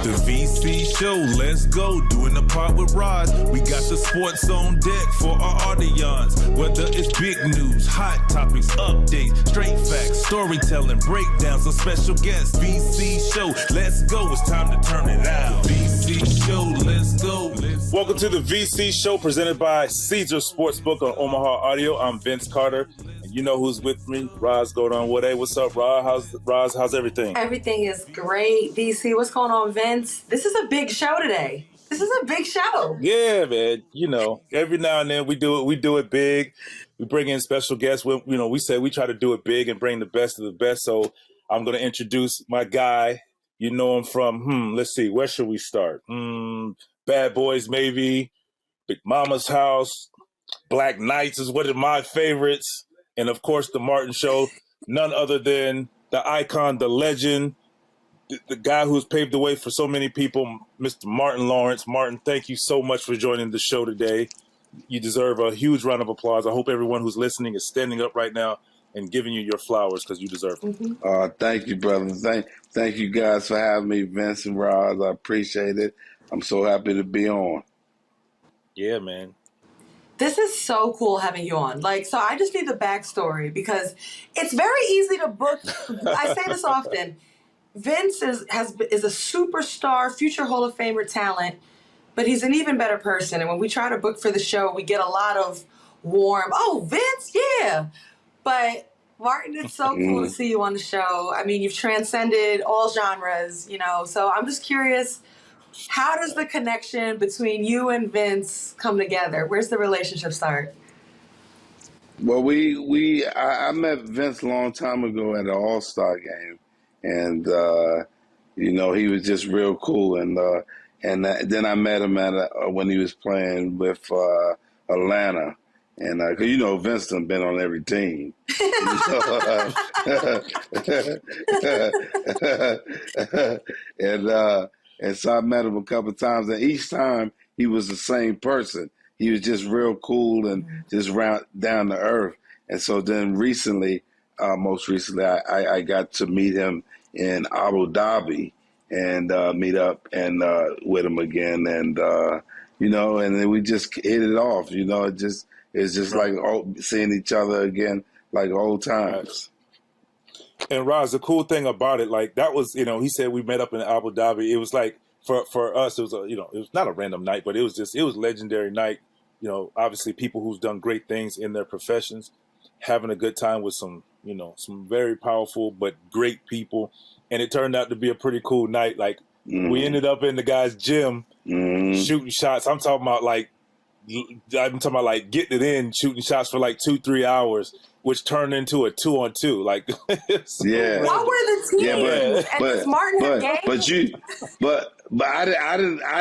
The VC show, let's go, doing the part with Rod. We got the sports on deck for our audience. Whether it's big news, hot topics, updates, straight facts, storytelling, breakdowns, or special guests. VC show, let's go, it's time to turn it out. VC show, let's go. Welcome to the VC show presented by Caesar Sportsbook on Omaha Audio. I'm Vince Carter. You know who's with me, Roz Gold-Onwude. What's up, Roz? How's everything? Everything is great, DC. What's going on, Vince? This is a big show today. This is a big show. Yeah, man. You know, every now and then we do it big. We bring in special guests. We say we try to do it big and bring the best of the best. So I'm going to introduce my guy. You know him from, let's see, where should we start? Bad Boys, maybe. Big Mama's House. Black Knights is one of my favorites. And, of course, The Martin Show, none other than the icon, the legend, the guy who's paved the way for so many people, Mr. Martin Lawrence. Martin, thank you so much for joining the show today. You deserve a huge round of applause. I hope everyone who's listening is standing up right now and giving you your flowers because you deserve them. Thank you, brother. Thank you guys for having me, Vince and Roz. I appreciate it. I'm so happy to be on. Yeah, man. This is so cool having you on. So I just need the backstory because it's very easy to book. I say this often. Vince is a superstar, future Hall of Famer talent, but he's an even better person. And when we try to book for the show, we get a lot of warm, "Oh, Vince, yeah." But Martin, it's so cool to see you on the show. I mean, you've transcended all genres, so I'm just curious, how does the connection between you and Vince come together? Where's the relationship start? Well, I met Vince a long time ago at an All-Star game, and he was just real cool. And then I met him when he was playing with Atlanta, and Vince done been on every team. And so I met him a couple of times, and each time he was the same person. He was just real cool and just down to earth. And so then most recently, I got to meet him in Abu Dhabi and meet up and with him again, and and then we just hit it off. It's just like seeing each other again, like old times. And Roz, the cool thing about it, that was, he said we met up in Abu Dhabi. It was like for us, it was it was not a random night, but it was legendary night. Obviously people who's done great things in their professions, having a good time with some very powerful but great people, and it turned out to be a pretty cool night. We ended up in the guy's gym shooting shots. I'm talking about getting it in, shooting shots for 2-3 hours, which turned into a 2-on-2. Yeah. What were the teams? Yeah, does Martin have games? But I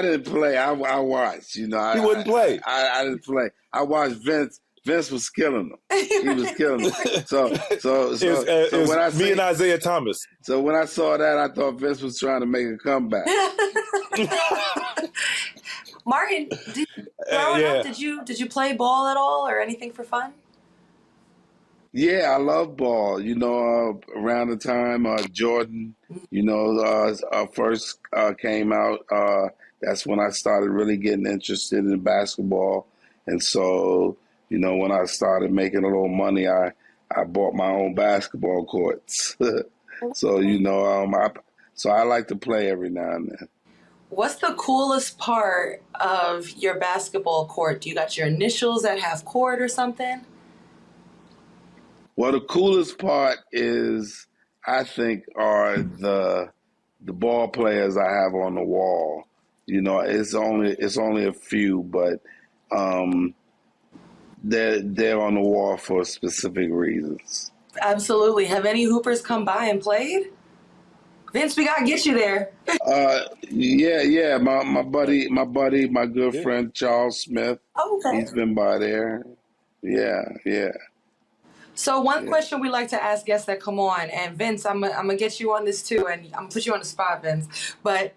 didn't play. I watched. He wouldn't play. I didn't play. I watched Vince. Vince was killing them. He was killing them. So when I me and Isaiah Thomas. So when I saw that, I thought Vince was trying to make a comeback. Martin, growing up, did you play ball at all or anything for fun? Yeah, I love ball. Around the time Jordan, first came out, that's when I started really getting interested in basketball. And so, when I started making a little money, I bought my own basketball courts. So, so I like to play every now and then. What's the coolest part of your basketball court? Do you got your initials at half court or something? Well, the coolest part is, I think, are the ball players I have on the wall. It's only a few, but they're on the wall for specific reasons. Absolutely. Have any hoopers come by and played? Vince, we gotta get you there. Yeah. My buddy, my good friend Charles Smith. Oh, okay. He's been by there. Yeah. So one question we like to ask guests that come on, and Vince, I'm gonna get you on this too, and I'm gonna put you on the spot, Vince. But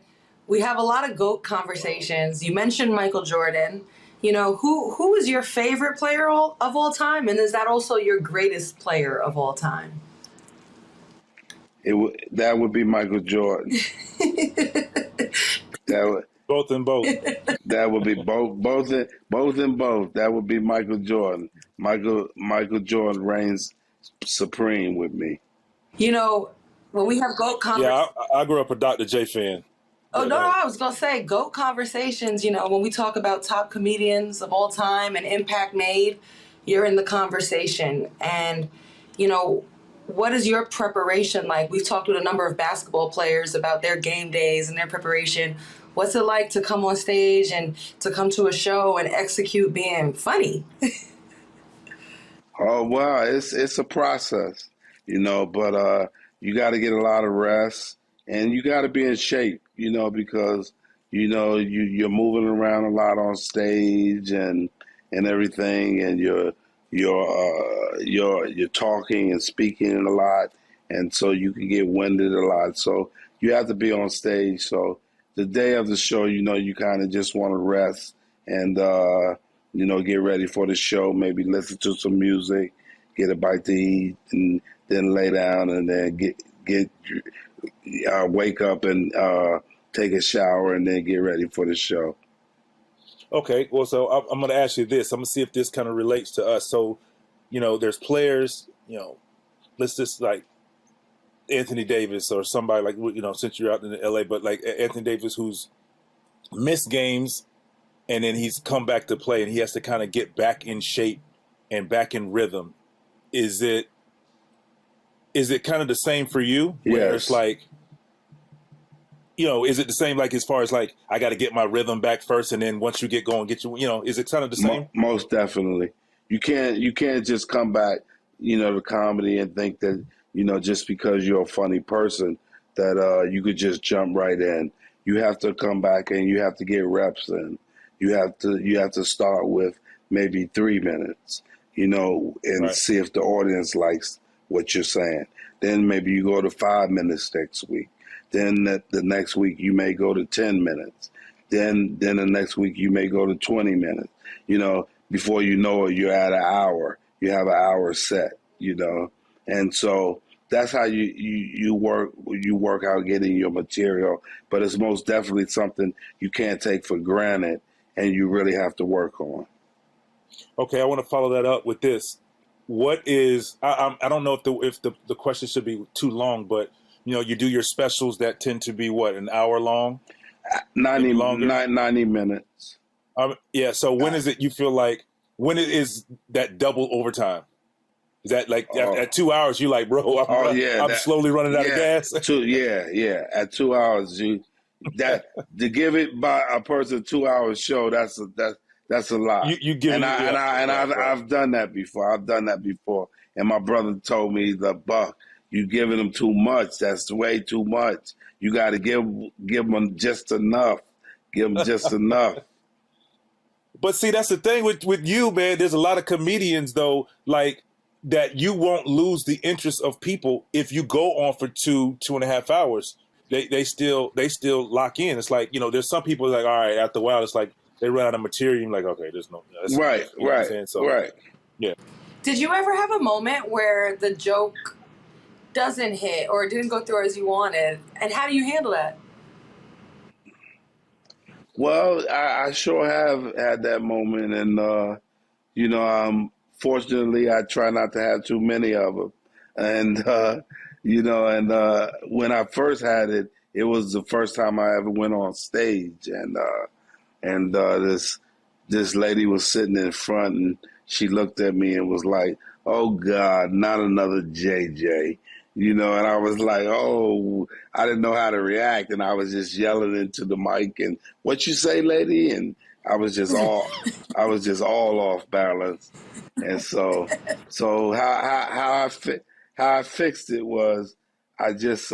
we have a lot of GOAT conversations. You mentioned Michael Jordan. Who is your favorite player of all time, and is that also your greatest player of all time? That would be Michael Jordan. both and both. That would be both and both. That would be Michael Jordan. Michael Jordan reigns supreme with me. You know, when we have GOAT Yeah, conversations. I grew up a Dr. J fan. Oh, Yeah, no, I was going to say GOAT conversations, when we talk about top comedians of all time and impact made, you're in the conversation. And, what is your preparation like? We've talked with a number of basketball players about their game days and their preparation. What's it like to come on stage and to come to a show and execute being funny? Oh wow, it's a process, but you got to get a lot of rest and you got to be in shape, because you're moving around a lot on stage and everything, and you're talking and speaking a lot, and so you can get winded a lot. So you have to be on stage. So the day of the show, you kind of just want to rest and get ready for the show, maybe listen to some music, get a bite to eat, and then lay down and then wake up and take a shower and then get ready for the show. Okay, well, so I'm going to ask you this. I'm going to see if this kind of relates to us. So, there's players, let's just like Anthony Davis or somebody like, since you're out in LA, but like Anthony Davis who's missed games and then he's come back to play and he has to kind of get back in shape and back in rhythm. Is it kind of the same for you? Where Yes. it's like, is it the same like as far as like I got to get my rhythm back first and then once you get going, is it kind of the same? Most definitely. You can't just come back, to comedy and think that, just because you're a funny person that you could just jump right in. You have to come back and you have to get reps in. You have to start with maybe 3 minutes, and Right. see if the audience likes what you're saying. Then maybe you go to 5 minutes next week. Then the next week you may go to 10 minutes. Then the next week you may go to 20 minutes. Before you know it, you're at an hour. You have an hour set, and so that's how you work out getting your material. But it's most definitely something you can't take for granted, and you really have to work on. Okay, I want to follow that up with this. What is I don't know if the question should be too long, but you do your specials that tend to be what, an hour long, 90 longer? 90 minutes. Yeah. So when is it you feel like when it is that double overtime? Is that like at 2 hours you like, bro? I'm slowly running out of gas. Yeah. At 2 hours, to give it by a person 2 hours show, that's a lot. You give I've done that before. And my brother told me, you giving them too much. That's way too much. You got to give them just enough. Give them just enough. But see, that's the thing with you, man. There's a lot of comedians though, like that you won't lose the interest of people if you go on for 2.5 hours. They still lock in. It's like, there's some people like, all right, after a while, it's like they run out of material. You're like, okay, there's no Right. What I'm saying? So, right. Yeah. Did you ever have a moment where the joke doesn't hit or it didn't go through as you wanted? And how do you handle that? Well, I sure have had that moment, and fortunately, I try not to have too many of them. And when I first had it, it was the first time I ever went on stage, and this lady was sitting in front, and she looked at me and was like, "Oh God, not another JJ." And I was like, oh, I didn't know how to react. And I was just yelling into the mic and, "What you say, lady?" And I was just all off balance. And so how I fixed it was I just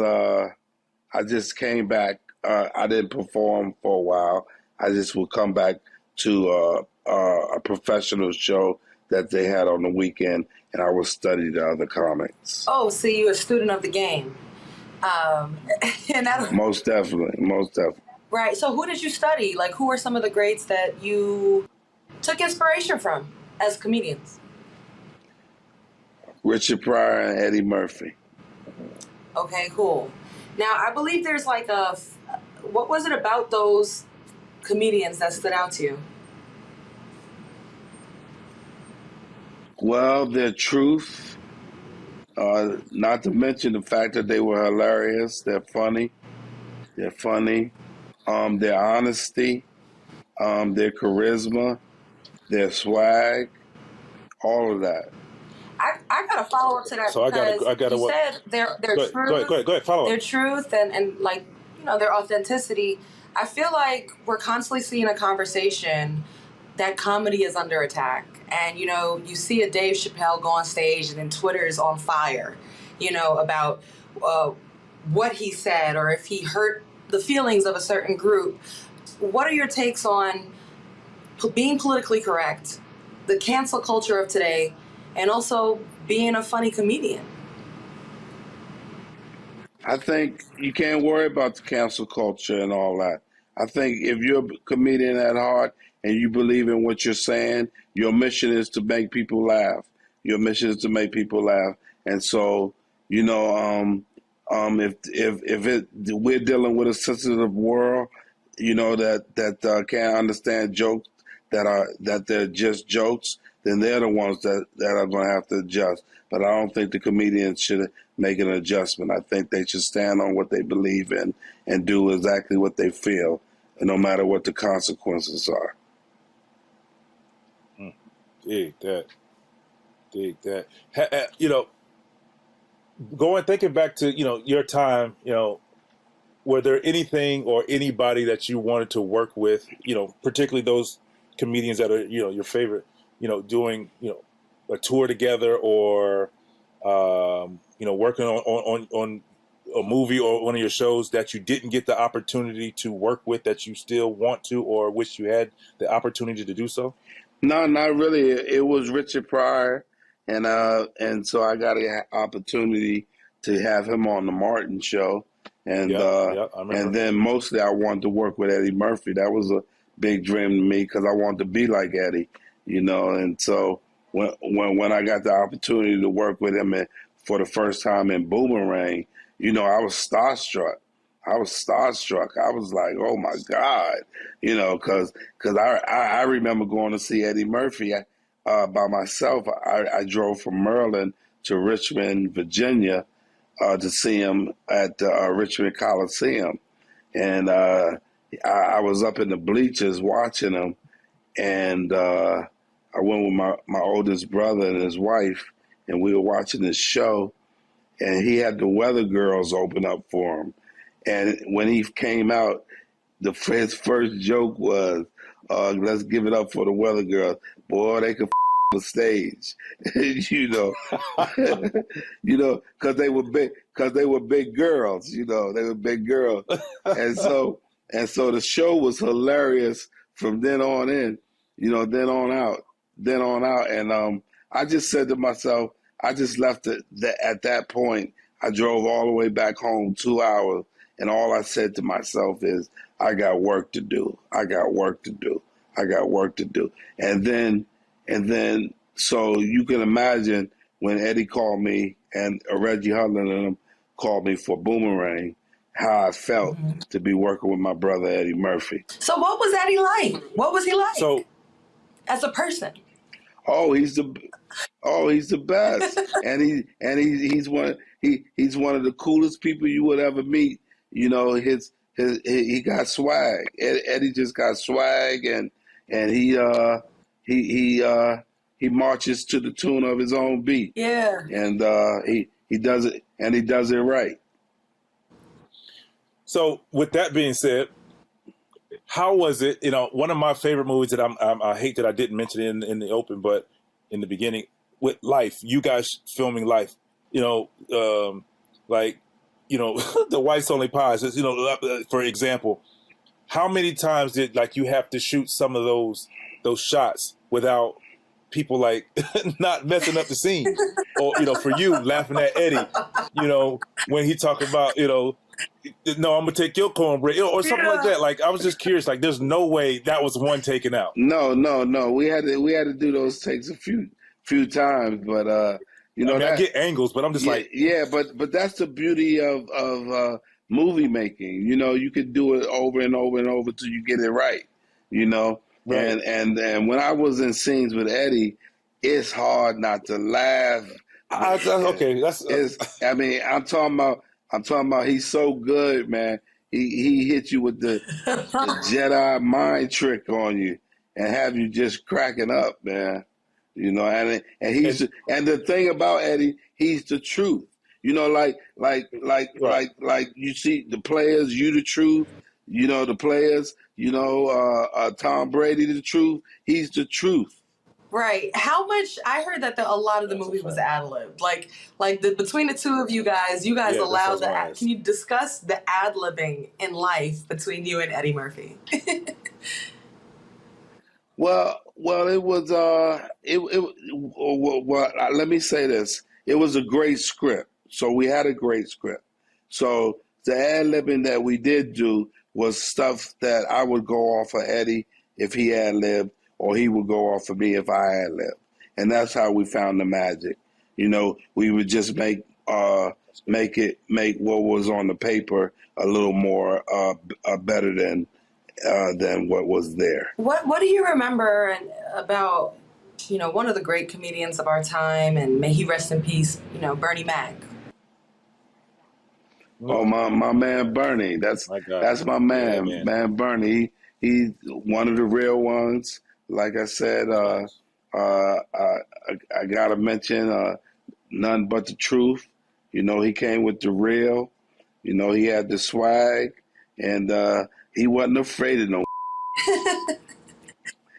came back. I didn't perform for a while. I just would come back to a professional show that they had on the weekend, and I would study the other comics. Oh, so you're a student of the game. And Most definitely. Right. So who did you study? Like, who are some of the greats that you took inspiration from as comedians? Richard Pryor and Eddie Murphy. Okay, cool. Now, I believe there's like what was it about those comedians that stood out to you? Well, their truth, not to mention the fact that they were hilarious. They're funny. They're funny. Their honesty, their charisma, their swag, all of that. I got to follow up to that So because I gotta you what? said their truth, Go ahead. Follow their up. truth, and like their authenticity. I feel like we're constantly seeing a conversation that comedy is under attack, and you see a Dave Chappelle go on stage, and then Twitter is on fire, about what he said or if he hurt the feelings of a certain group. What are your takes on being politically correct, the cancel culture of today, and also being a funny comedian? I think you can't worry about the cancel culture and all that. I think if you're a comedian at heart and you believe in what you're saying, your mission is to make people laugh. Your mission is to make people laugh. And so, we're dealing with a sensitive world, that can't understand jokes that they're just jokes, then they're the ones that are going to have to adjust. But I don't think the comedians should make an adjustment. I think they should stand on what they believe in and do exactly what they feel, no matter what the consequences are. Dig that. Thinking back to your time, were there anything or anybody that you wanted to work with, particularly those comedians that are your favorite, doing a tour together or working on a movie or one of your shows that you didn't get the opportunity to work with that you still want to or wish you had the opportunity to do so? No, not really. It was Richard Pryor, and so I got an opportunity to have him on the Martin show, and I remember. and then mostly I wanted to work with Eddie Murphy. That was a big dream to me because I wanted to be like Eddie, And so when I got the opportunity to work with him for the first time in Boomerang, I was starstruck. I was like, oh my God, because I remember going to see Eddie Murphy by myself. I drove from Maryland to Richmond, Virginia, to see him at Richmond Coliseum, and I was up in the bleachers watching him, and I went with my oldest brother and his wife, and we were watching this show, and he had the Weather Girls open up for him. And when he came out, his first joke was, let's give it up for the Weather Girls. Boy, they could the stage, because they were big girls, they were big girls. And so the show was hilarious from then on in, then on out. And I just said to myself, I just left it at that point. I drove all the way back home 2 hours. And all I said to myself is, I got work to do. And then, so you can imagine when Eddie called me and Reggie Hudlin and them called me for Boomerang, how I felt to be working with my brother Eddie Murphy. So what was Eddie like? What was he like as a person? He's the best, and he's one of the coolest people you would ever meet. He got swag. Eddie just got swag, and he marches to the tune of his own beat. Yeah, and he does it, and he does it right. So, with that being said, how was it? One of my favorite movies that I hate that I didn't mention it in the open, but in the beginning, with Life, you guys filming Life, the White's Only Pies, for example, how many times did you have to shoot some of those shots without people not messing up the scene, or for you laughing at Eddie, when he talked about no, I'm gonna take your cornbread or something like that. I was just curious. There's no way that was one taken out. No. We had to do those takes a few times, but I get angles, but I'm just but that's the beauty of movie making. You could do it over and over and over till you get it right. you know. Right. And when I was in scenes with Eddie, it's hard not to laugh. Okay, that's It's I mean, I'm talking about he's so good, man. He hit you with the Jedi mind trick on you and have you just cracking up, man. You know, and and the thing about Eddie, he's the truth. You know, right. like you see the players, you the truth. You know the players. You know, Tom Brady the truth. He's the truth. Right. How much? I heard that a lot of the That's a movie was fact. ad libbed. Between the two of you guys Yeah, that's what I allowed was gonna Can ask. you discuss the ad libbing in life between you and Eddie Murphy? Well, it was let me say this. It was a great script. So we had a great script. So the ad libbing that we did do was stuff that I would go off of Eddie if he ad libbed, or he would go off of me if I ad libbed. And that's how we found the magic. You know, we would just make what was on the paper a little more better than what was there. What do you remember about one of the great comedians of our time, and may he rest in peace, Bernie Mac? Oh, my man Bernie. My God. That's my Yeah, man, man. man Bernie. He's one of the real ones. Like I said, Yes. I gotta mention none but the truth. You know, he came with the real. You know, he had the swag, and he wasn't afraid of no.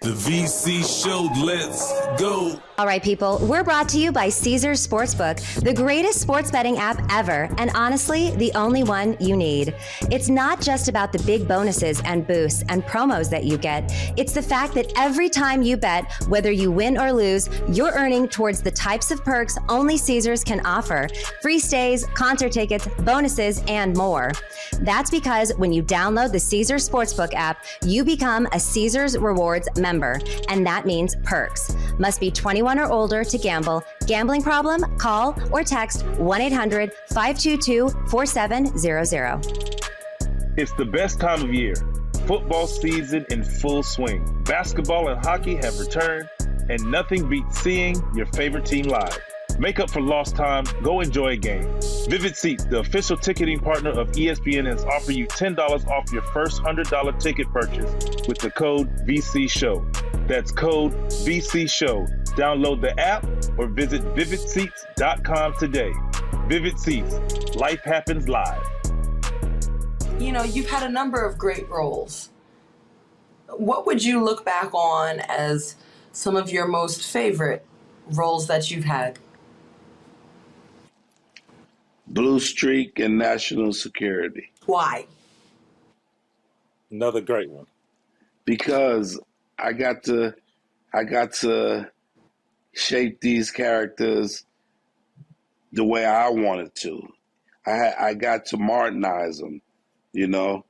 The VC show, let's go. All right, people, we're brought to you by Caesars Sportsbook, the greatest sports betting app ever, and honestly, the only one you need. It's not just about the big bonuses and boosts and promos that you get. It's the fact that every time you bet, whether you win or lose, you're earning towards the types of perks only Caesars can offer. Free stays, concert tickets, bonuses, and more. That's because when you download the Caesars Sportsbook app, you become a Caesars Rewards member, and that means perks. Must be 21 or older to gamble. Gambling problem? Call or text 1-800-522-4700. It's the best time of year. Football season in full swing. Basketball and hockey have returned, and nothing beats seeing your favorite team live. Make up for lost time. Go enjoy a game. Vivid Seats, the official ticketing partner of ESPN, has offered you $10 off your first $100 ticket purchase with the code VC Show. That's code VC Show. Download the app or visit vividseats.com today. Vivid Seats. Life happens live. You've had a number of great roles. What would you look back on as some of your most favorite roles that you've had? Blue Streak and National Security. Why? Another great one. Because I got to shape these characters the way I wanted to. I got to Martinize them, you know.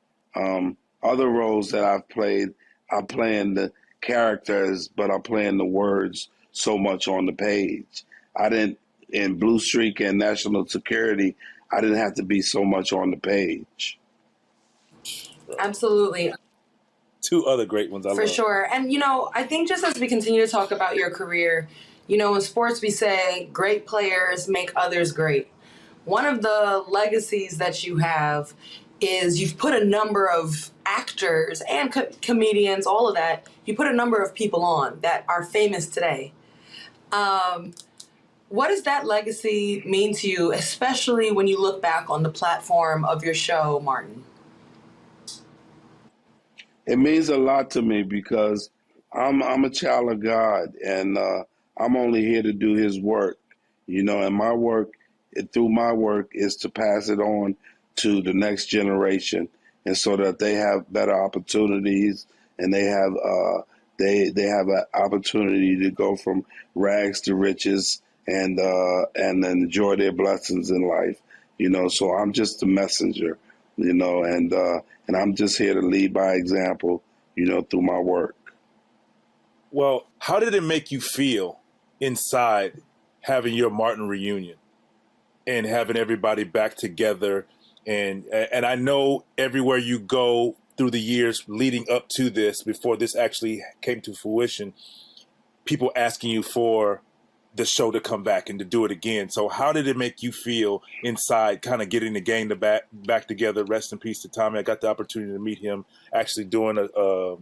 Other roles that I've played, I'm playing the characters, but I'm playing the words so much on the page. I didn't, in Blue Streak and National Security, I didn't have to be so much on the page. Absolutely. Two other great ones I love. For sure. And, I think just as we continue to talk about your career, in sports we say great players make others great. One of the legacies that you have is you've put a number of actors and comedians, all of that, you put a number of people on that are famous today. What does that legacy mean to you, especially when you look back on the platform of your show, Martin? It means a lot to me because I'm a child of God, and I'm only here to do His work, and my work, through my work, is to pass it on to the next generation, and so that they have better opportunities, and they have an opportunity to go from rags to riches, and enjoy their blessings in life, So I'm just a messenger, and I'm just here to lead by example, through my work. Well, how did it make you feel inside having your Martin reunion and having everybody back together? And I know everywhere you go, through the years leading up to this, before this actually came to fruition, people asking you for the show to come back and to do it again. So how did it make you feel inside, kind of getting the gang back together? Rest in peace to Tommy. I got the opportunity to meet him actually doing a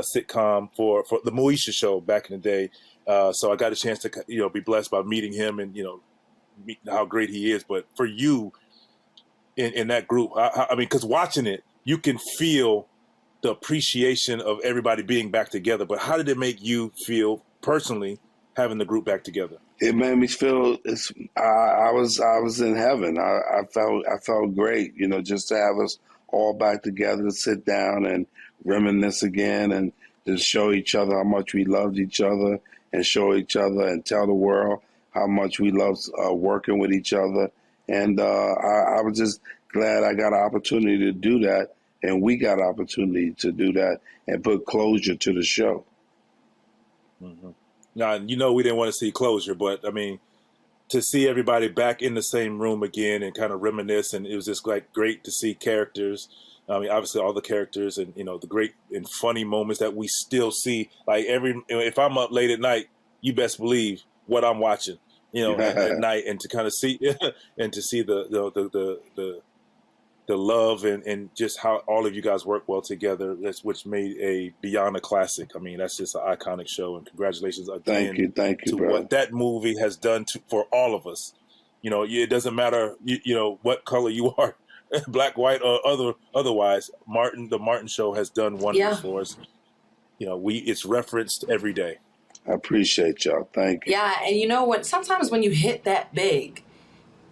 sitcom for the Moesha show back in the day. So I got a chance to, be blessed by meeting him and, meet how great he is. But for you in that group, I mean, because watching it, you can feel the appreciation of everybody being back together. But how did it make you feel personally having the group back together? It made me feel I was in heaven. I felt great, just to have us all back together, to sit down and reminisce again, and to show each other how much we loved each other, and show each other and tell the world how much we loved working with each other. And I was just glad I got an opportunity to do that, and we got an opportunity to do that and put closure to the show. Mm-hmm. Now, we didn't want to see closure, but I mean, to see everybody back in the same room again and kind of reminisce, and it was just like great to see characters. I mean, obviously all the characters and, the great and funny moments that we still see. Like if I'm up late at night, you best believe what I'm watching, at night, and to kind of see and to see the love and just how all of you guys work well together. That's which made a beyond a classic. I mean, that's just an iconic show, and congratulations again. Thank you, to bro. what that movie has done for all of us. It doesn't matter, what color you are, black, white, or otherwise. The Martin Show has done wonders for us. It's referenced every day. I appreciate y'all. Thank you. Yeah, and sometimes when you hit that big,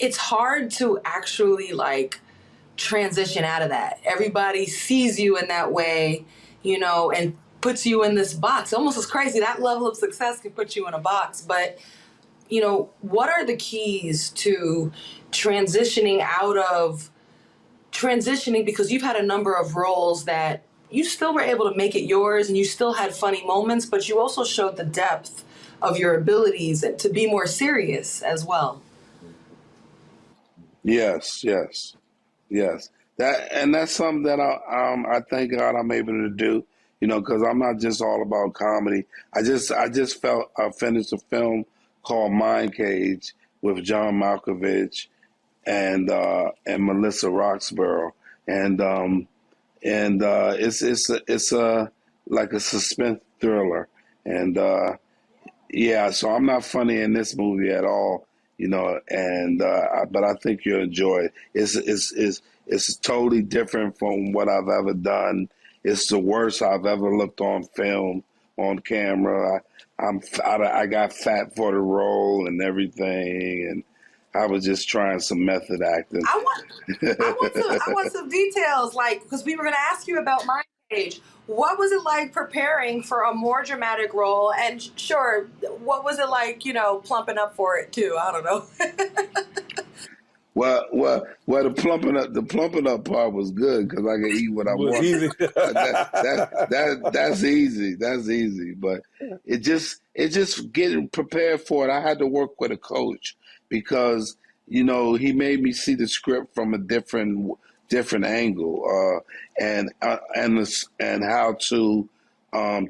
it's hard to actually transition out of that. Everybody sees you in that way, and puts you in this box. Almost as crazy. That level of success can put you in a box. But, what are the keys to transitioning because you've had a number of roles that you still were able to make it yours, and you still had funny moments, but you also showed the depth of your abilities and to be more serious as well. Yes. That's something that I thank God I'm able to do, because I'm not just all about comedy. I just finished a film called Mindcage with John Malkovich and Melissa Roxborough, and it's like a suspense thriller, and so I'm not funny in this movie at all, but I think you'll enjoy it. It's totally different from what I've ever done. It's the worst I've ever looked on film, on camera. I got fat for the role and everything, and I was just trying some method acting. I want some details, because we were going to ask you about Mindcage. What was it like preparing for a more dramatic role? And sure, what was it like, plumping up for it too? I don't know. Well, the plumping up part was good because I could eat what I want. That's easy. That's easy. But it just getting prepared for it. I had to work with a coach because he made me see the script from a different angle, and how to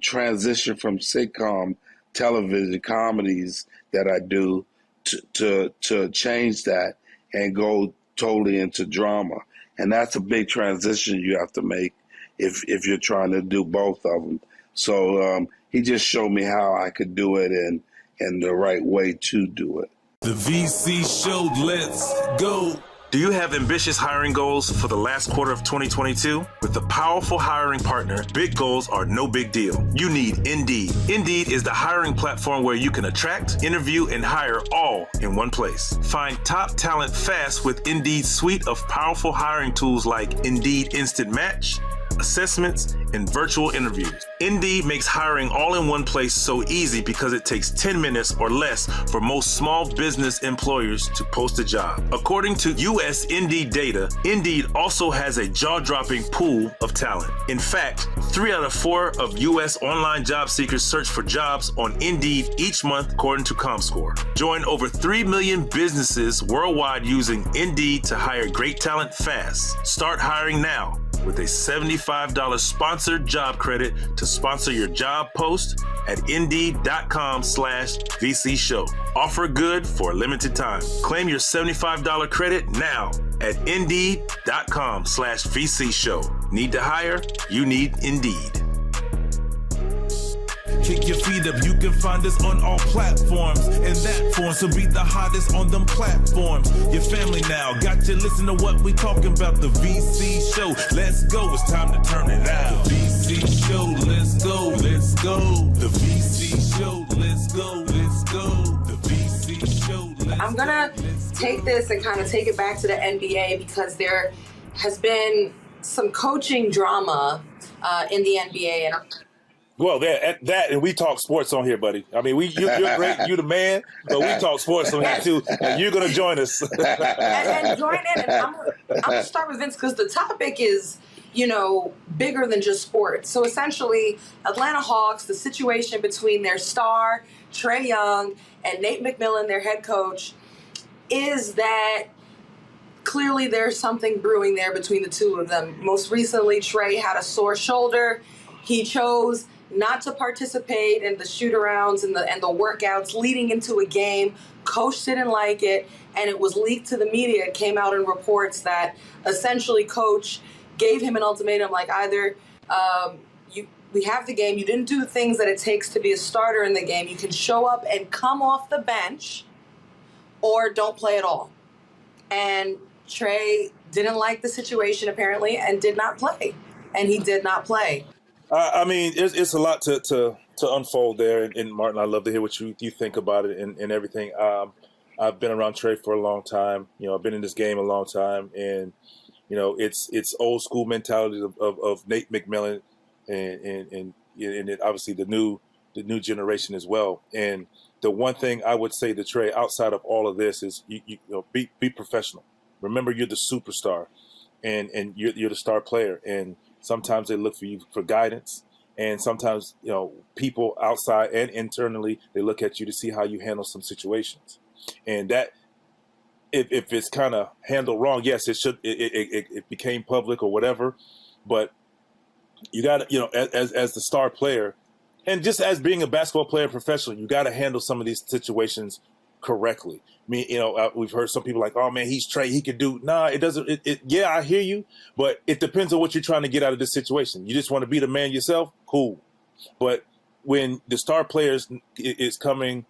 transition from sitcom television comedies that I do to change that and go totally into drama. And that's a big transition you have to make if you're trying to do both of them. So he just showed me how I could do it and the right way to do it. The VC show, let's go. Do you have ambitious hiring goals for the last quarter of 2022? With a powerful hiring partner, big goals are no big deal. You need Indeed. Indeed is the hiring platform where you can attract, interview, and hire all in one place. Find top talent fast with Indeed's suite of powerful hiring tools like Indeed Instant Match, assessments, and virtual interviews. Indeed makes hiring all in one place so easy because it takes 10 minutes or less for most small business employers to post a job. According to U.S. Indeed data, Indeed also has a jaw-dropping pool of talent. In fact, 3 out of 4 of U.S. online job seekers search for jobs on Indeed each month, according to ComScore. Join over 3 million businesses worldwide using Indeed to hire great talent fast. Start hiring now. with a $75 sponsored job credit to sponsor your job post at Indeed.com/VC Show. Offer good for a limited time. Claim your $75 credit now at Indeed.com/VC Show. Need to hire? You need Indeed. Kick your feet up, you can find us on all platforms. In that form, so be the hottest on them platforms. Your family now, got you listen to what we talking about. The VC Show, let's go, it's time to turn it out. The VC Show, let's go, let's go. The VC Show, let's go, let's go. The VC Show, let's I'm gonna take this and kind of take it back to the NBA because there has been some coaching drama in the NBA, and Well, that and we talk sports on here, buddy. I mean, you're great, you the man, but we talk sports on here too, and you're gonna join us. and join in. And I'm gonna start with Vince because the topic is, bigger than just sports. So essentially, Atlanta Hawks, the situation between their star Trae Young and Nate McMillan, their head coach, is that clearly there's something brewing there between the two of them. Most recently, Trae had a sore shoulder. He chose not to participate in the shoot-arounds and the workouts leading into a game. Coach didn't like it, and it was leaked to the media. It came out in reports that essentially Coach gave him an ultimatum, like either we have the game, you didn't do the things that it takes to be a starter in the game, you can show up and come off the bench, or don't play at all. And Trae didn't like the situation apparently and did not play, and he did not play. I mean, it's a lot to unfold there, and Martin, I'd love to hear what you think about it and everything. I've been around Trae for a long time. I've been in this game a long time, and it's old school mentality of Nate McMillan, and obviously the new generation as well. And the one thing I would say to Trae outside of all of this is be professional. Remember, you're the superstar, and you're the star player, and sometimes they look for you for guidance, and sometimes, people outside and internally, they look at you to see how you handle some situations. And that, if it's kind of handled wrong, yes, it became public or whatever, but you got to, as the star player, and just as being a basketball player professionally, you got to handle some of these situations correctly. I mean, we've heard some people like, oh man, he's Trae, he could do. Nah, it doesn't. Yeah, I hear you, but it depends on what you're trying to get out of this situation. You just want to be the man yourself, cool. But when the star players is coming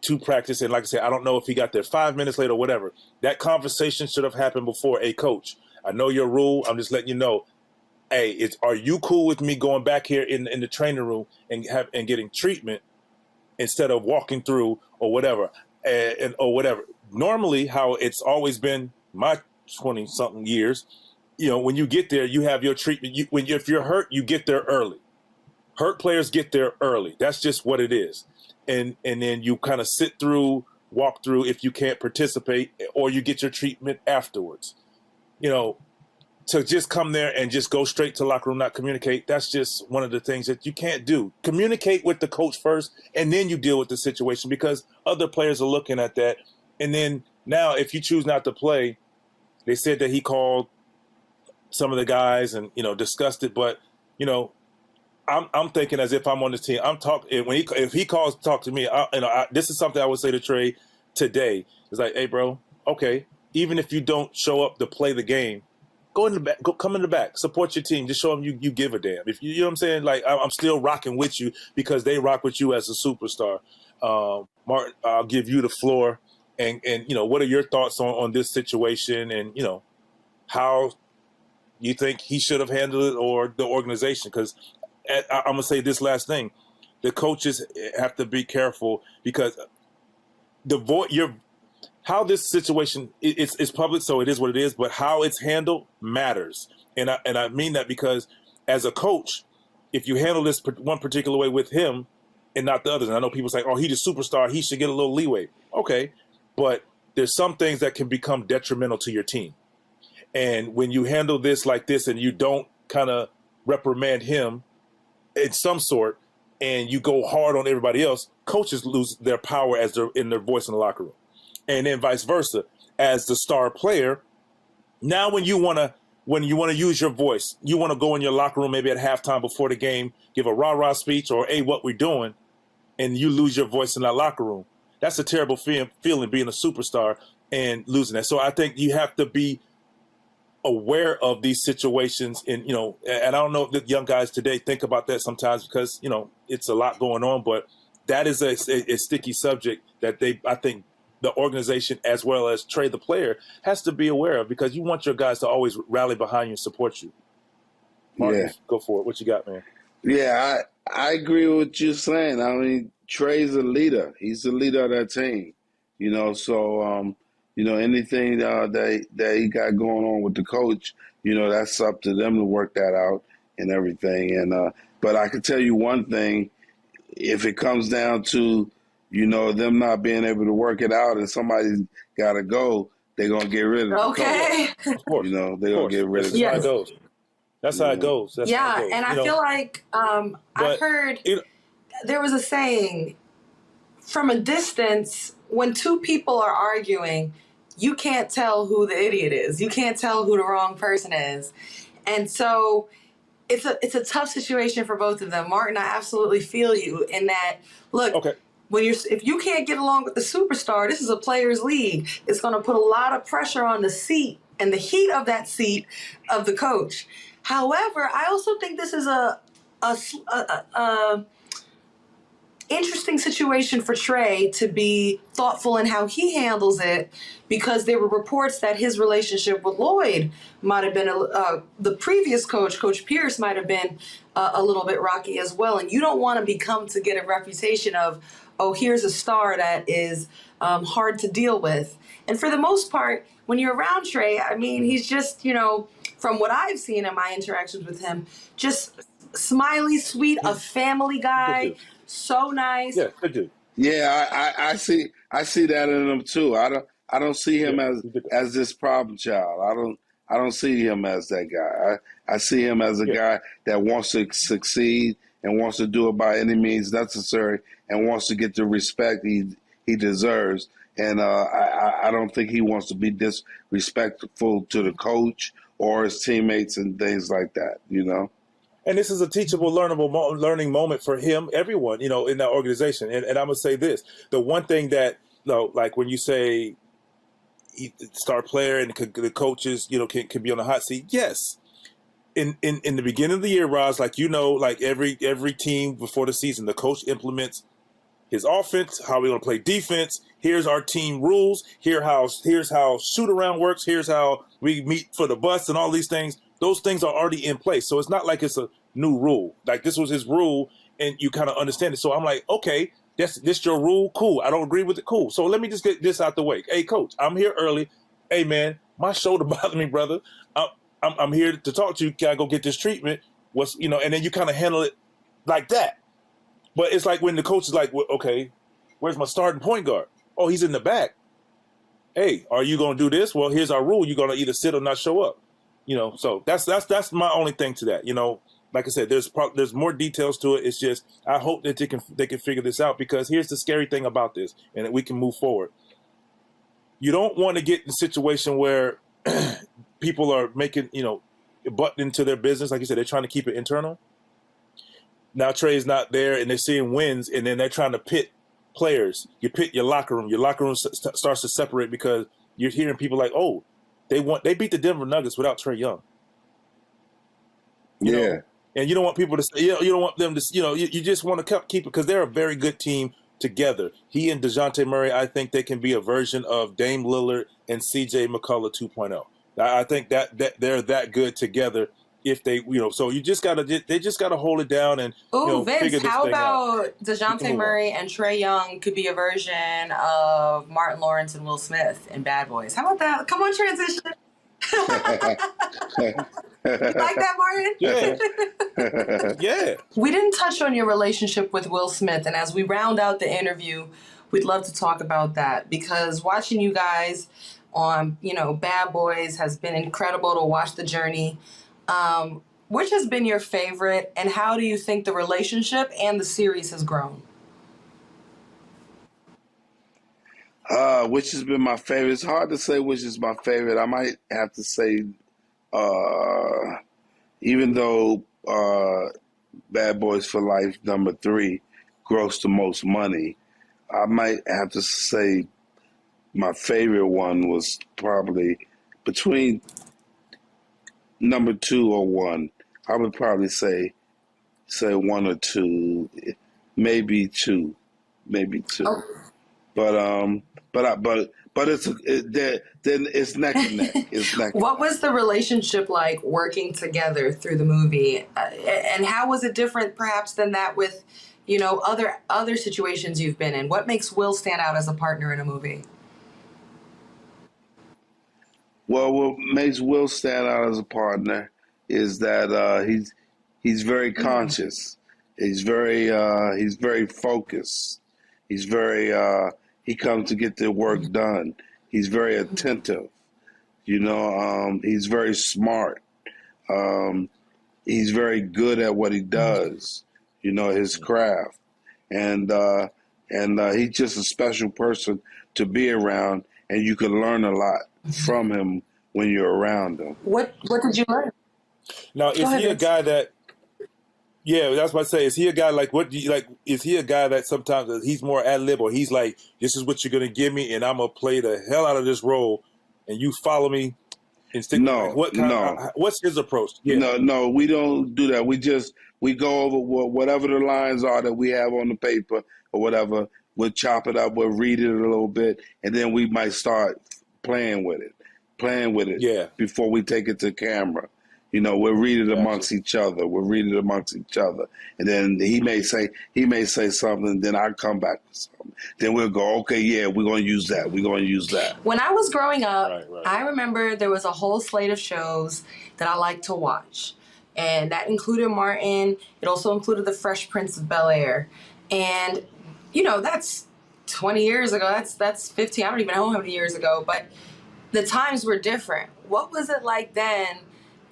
to practice, and like I said, I don't know if he got there 5 minutes late or whatever. That conversation should have happened before. Hey, coach, I know your rule. I'm just letting you know. Hey, are you cool with me going back here in the training room and getting treatment instead of walking through or whatever? Or whatever. Normally, how it's always been my 20-something years, when you get there, you have your treatment. If you're hurt, you get there early. Hurt players get there early. That's just what it is. And then you kind of walk through if you can't participate, or you get your treatment afterwards. To just come there and just go straight to locker room, not communicate, that's just one of the things that you can't do. Communicate with the coach first, and then you deal with the situation, because other players are looking at that. And then now if you choose not to play, they said that he called some of the guys and, discussed it. But, I'm thinking as if I'm on the team. I'm talking if he calls to talk to me, this is something I would say to Trae today. It's like, hey, bro, okay, even if you don't show up to play the game, go in the back, come in the back, support your team. Just show them you give a damn. If you know what I'm saying? Like, I'm still rocking with you because they rock with you as a superstar. Martin, I'll give you the floor. And what are your thoughts on this situation, and, how you think he should have handled it, or the organization? Because I'm going to say this last thing. The coaches have to be careful, because how this situation it's public, so it is what it is, but how it's handled matters. And I mean that because as a coach, if you handle this one particular way with him and not the others, and I know people say, oh, he's a superstar, he should get a little leeway. Okay, but there's some things that can become detrimental to your team. And when you handle this like this and you don't kind of reprimand him in some sort, and you go hard on everybody else, coaches lose their power as they're in their voice in the locker room. And then vice versa, as the star player, now when you want to when you want to use your voice, you want to go in your locker room maybe at halftime before the game, give a rah-rah speech or, hey, what we're doing, and you lose your voice in that locker room. That's a terrible feeling being a superstar and losing that. So I think you have to be aware of these situations, and and I don't know if the young guys today think about that sometimes because it's a lot going on, but that is a sticky subject that I think the organization as well as Trae the player has to be aware of, because you want your guys to always rally behind you and support you. Marcus, go for it. What you got, man? Yeah, I agree with what you're saying. I mean, Trey's a leader. He's the leader of that team. So anything that he got going on with the coach, that's up to them to work that out and everything. And but I can tell you one thing: if it comes down to them not being able to work it out and somebody's got to go, they're gonna get rid of the Okay. coach. Of course. They're gonna get rid of the That's how coach. it goes. That's how it goes. That's how it goes. And I feel like I've heard there was a saying, from a distance, when two people are arguing, you can't tell who the idiot is. You can't tell who the wrong person is. And so it's a tough situation for both of them. Martin, I absolutely feel you in that, look, if you can't get along with the superstar, this is a players' league. It's going to put a lot of pressure on the seat and the heat of that seat of the coach. However, I also think this is a interesting situation for Trae to be thoughtful in how he handles it, because there were reports that his relationship with Lloyd might have been, the previous coach, Coach Pierce, might have been a little bit rocky as well. And you don't want to get a reputation of, oh, here's a star that is hard to deal with. And for the most part, when you're around Trae, I mean, he's just, from what I've seen in my interactions with him, just smiley, sweet, a family guy. So nice. Yeah, good dude. Yeah, I see that in him too. I don't see him as this problem child. I don't see him as that guy. I see him as a guy that wants to succeed and wants to do it by any means necessary and wants to get the respect he deserves. And I don't think he wants to be disrespectful to the coach or his teammates and things like that, And this is a teachable, learning moment for him, everyone, in that organization. And I'm going to say this. The one thing that, like when you say star player and the coaches, can be on the hot seat, yes. In the beginning of the year, Roz, like every team before the season, the coach implements his offense, how we're going to play defense. Here's our team rules. Here's how shoot around works. Here's how we meet for the bus and all these things. Those things are already in place. So it's not like it's a new rule. Like this was his rule and you kind of understand it. So I'm like, okay, this your rule? Cool. I don't agree with it. Cool. So let me just get this out the way. Hey, coach, I'm here early. Hey, man, my shoulder bothers me, brother. I'm here to talk to you. Can I go get this treatment? And then you kind of handle it like that. But it's like when the coach is like, well, okay, where's my starting point guard? Oh, he's in the back. Hey, are you going to do this? Well, here's our rule. You're going to either sit or not show up. So that's my only thing to that. Like I said, there's more details to it. It's just I hope that they can figure this out, because here's the scary thing about this, and that we can move forward. You don't want to get in a situation where people are making butting into their business. Like you said, they're trying to keep it internal. Now Trae's not there, and they're seeing wins, and then they're trying to pit players. You pit your locker room. Your locker room starts to separate because you're hearing people like, oh, they beat the Denver Nuggets without Trae Young. You know? And you don't want people to say, you don't want them to, you just want to keep it, because they're a very good team together. He and DeJounte Murray, I think they can be a version of Dame Lillard and CJ McCullough 2.0. I think that they're that good together. If they, so they just gotta hold it down and Vince, figure this how thing out. about DeJounte Murray and Trae Young could be a version of Martin Lawrence and Will Smith in Bad Boys? How about that? Come on, transition. You like that, Martin? Yeah. Yeah. We didn't touch on your relationship with Will Smith, and as we round out the interview, we'd love to talk about that, because watching you guys on, Bad Boys has been incredible to watch the journey. Which has been your favorite, and how do you think the relationship and the series has grown? Which has been my favorite? It's hard to say which is my favorite. I might have to say even though Bad Boys for Life #3 grossed the most money, I might have to say my favorite one was probably between #2 or 1. I would probably say 1 or 2, maybe 2, maybe 2. Oh. But then it's neck and neck. It's neck. What was the relationship like working together through the movie, and how was it different, perhaps, than that with, other situations you've been in? What makes Will stand out as a partner in a movie? Well, what makes Will stand out as a partner is that he's very conscious. He's very focused. He's very he comes to get the work done. He's very attentive. He's very smart. He's very good at what he does. His craft, and he's just a special person to be around, and you can learn a lot from him when you're around him. What did you learn? Now, is he a guy that? Yeah, that's what I say. Is he a guy like what do you like? Is he a guy that sometimes he's more ad lib, or he's like, "This is what you're gonna give me, and I'm gonna play the hell out of this role, and you follow me and stick." No, what's his approach? Yeah. No, we don't do that. We go over whatever the lines are that we have on the paper or whatever. We'll chop it up. We'll read it a little bit, and then we might start playing with it. Yeah. Before we take it to camera. We'll read it amongst each other. And then he may say something, then I come back with something. Then we'll go, okay, yeah, we're going to use that. When I was growing up, I remember there was a whole slate of shows that I liked to watch. And that included Martin. It also included The Fresh Prince of Bel-Air. And, that's 20 years ago. That's 15. I don't even know how many years ago. But the times were different. What was it like then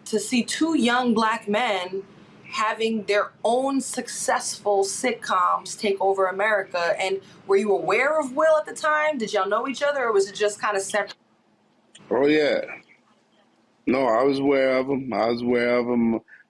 to see two young black men having their own successful sitcoms take over America? And were you aware of Will at the time? Did y'all know each other, or was it just kind of separate? Oh, yeah. No, I was aware of him.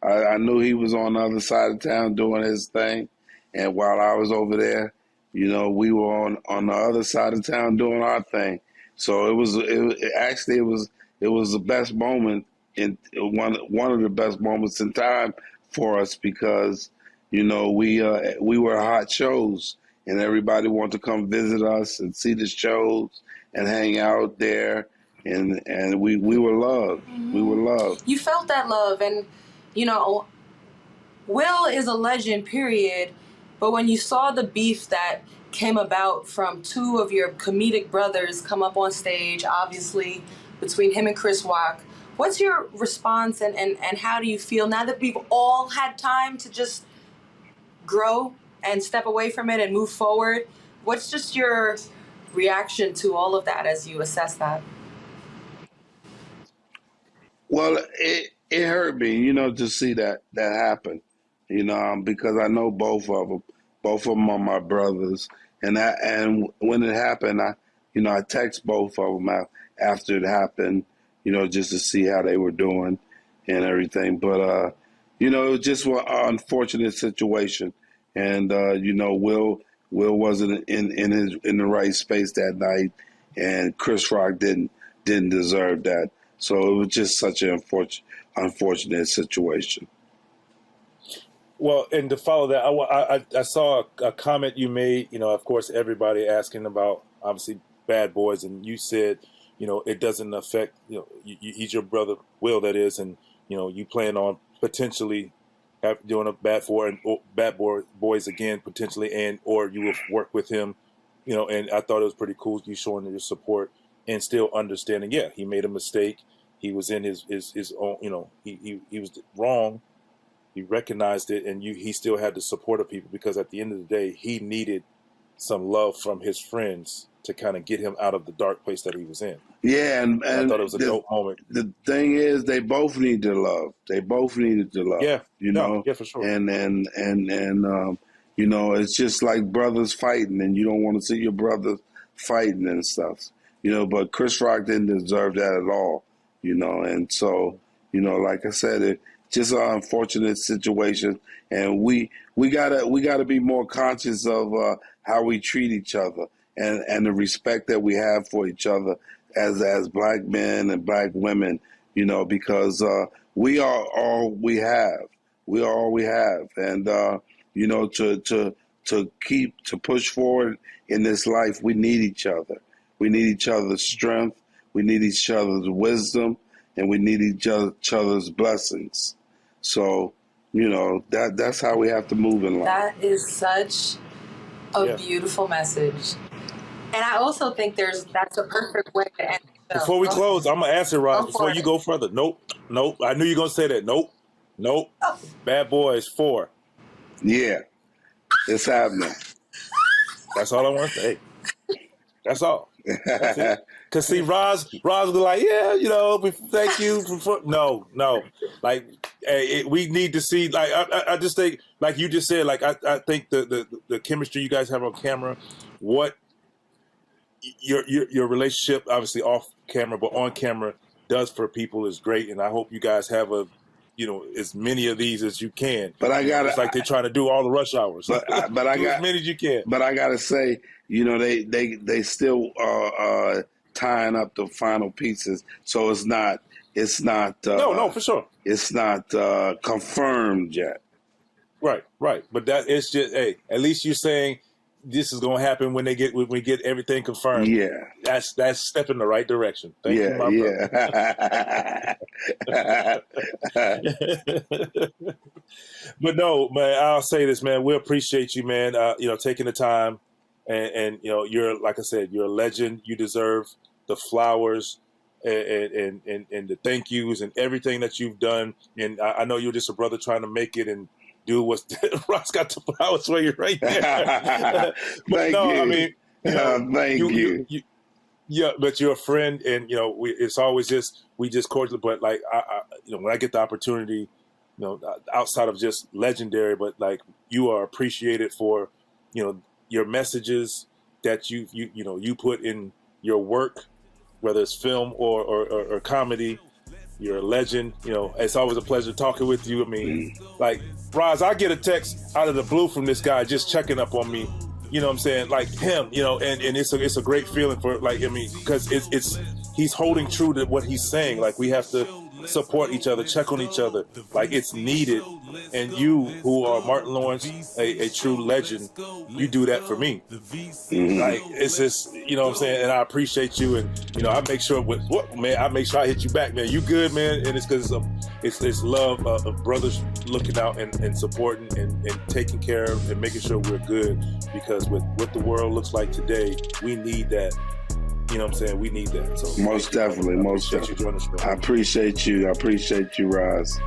I knew he was on the other side of town doing his thing. And while I was over there, we were on the other side of town doing our thing. So it was the best moment, in one of the best moments in time for us, because we were hot shows and everybody wanted to come visit us and see the shows and hang out there, and we were loved. We were loved. You felt that love, and Will is a legend, period. But when you saw the beef that came about from two of your comedic brothers come up on stage, obviously between him and Chris Rock, what's your response, and how do you feel now that we've all had time to just grow and step away from it and move forward? What's just your reaction to all of that as you assess that? Well, it hurt me, to see that happen, because I know both of them. Both of them are my brothers, and when it happened, I text both of them after it happened, just to see how they were doing and everything. But, it was just an unfortunate situation. And, Will wasn't in the right space that night, and Chris Rock didn't deserve that. So it was just such an unfortunate situation. Well, and to follow that, I saw a comment you made, of course, everybody asking about, obviously, Bad Boys, and you said, it doesn't affect, he's your brother, Will, that is, and, you plan on potentially doing a Bad Boys again, potentially, and or you will work with him, and I thought it was pretty cool, you showing your support and still understanding, yeah, he made a mistake, he was in his own, he was wrong, he recognized it, and he still had the support of people, because at the end of the day, he needed some love from his friends to kind of get him out of the dark place that he was in. Yeah, and I thought it was a dope moment. The thing is, they both need the love. They both needed the love. Yeah, yeah, for sure. And it's just like brothers fighting, and you don't want to see your brothers fighting and stuff. But Chris Rock didn't deserve that at all. And so You know, like I said, it's just an unfortunate situation, and we gotta be more conscious of how we treat each other and the respect that we have for each other as black men and black women. You know, because we are all we have. We are all we have, and you know, to push forward in this life, we need each other. We need each other's strength. We need each other's wisdom, and we need each other's blessings. So, you know, that's how we have to move in life. That is such a beautiful message. And I also think that's a perfect way to end the show. Before we close, I'm going to answer, Roz, before you go further. Nope. I knew you were going to say that. Nope. Oh. Bad Boys 4. Yeah. It's happening. That's all I want to say. That's all. Because see, Roz was like, yeah, you know, thank you for no. Like, we need to see. Like, I just think, like you just said, like I think the chemistry you guys have on camera, what your relationship, obviously off camera, but on camera does for people is great, and I hope you guys have as many of these as you can. But I got it's like they're trying to do all the rush hours. But I got as many as you can. But I gotta say, you know, they still are tying up the final pieces, so it's not. No, for sure. It's not confirmed yet. Right. But that it's just, hey, at least you're saying this is going to happen when we get everything confirmed. Yeah, that's a step in the right direction. Thank you, my brother. But no, man, I'll say this, man. We appreciate you, man. Taking the time, and you know, you're, like I said, you're a legend. You deserve the flowers and the thank yous and everything that you've done. And I know you're just a brother trying to make it and do what's Ross got the flowers for you right there. Thank you. I mean, thank you. Yeah, but you're a friend, and you know, it's always we just cordial. But like, when I get the opportunity, you know, outside of just legendary, but like you are appreciated for, you know, your messages that you put in your work, whether it's film or comedy. You're a legend. You know, it's always a pleasure talking with you. I mean, like, Roz, I get a text out of the blue from this guy just checking up on me. You know what I'm saying? Like him, you know, and it's a great feeling for, like, I mean, because he's holding true to what he's saying. Like, we have to support each other, check on each other. Like, it's needed. And you, who are Martin Lawrence, a true legend, you do that for me. Like, it's just, you know what I'm saying? And I appreciate you. And, you know, I make sure I hit you back, man. You good, man? And it's because it's love of brothers looking out and supporting and taking care of and making sure we're good. Because with what the world looks like today, we need that. You know what I'm saying? We need that. So most definitely. I appreciate you, Roz.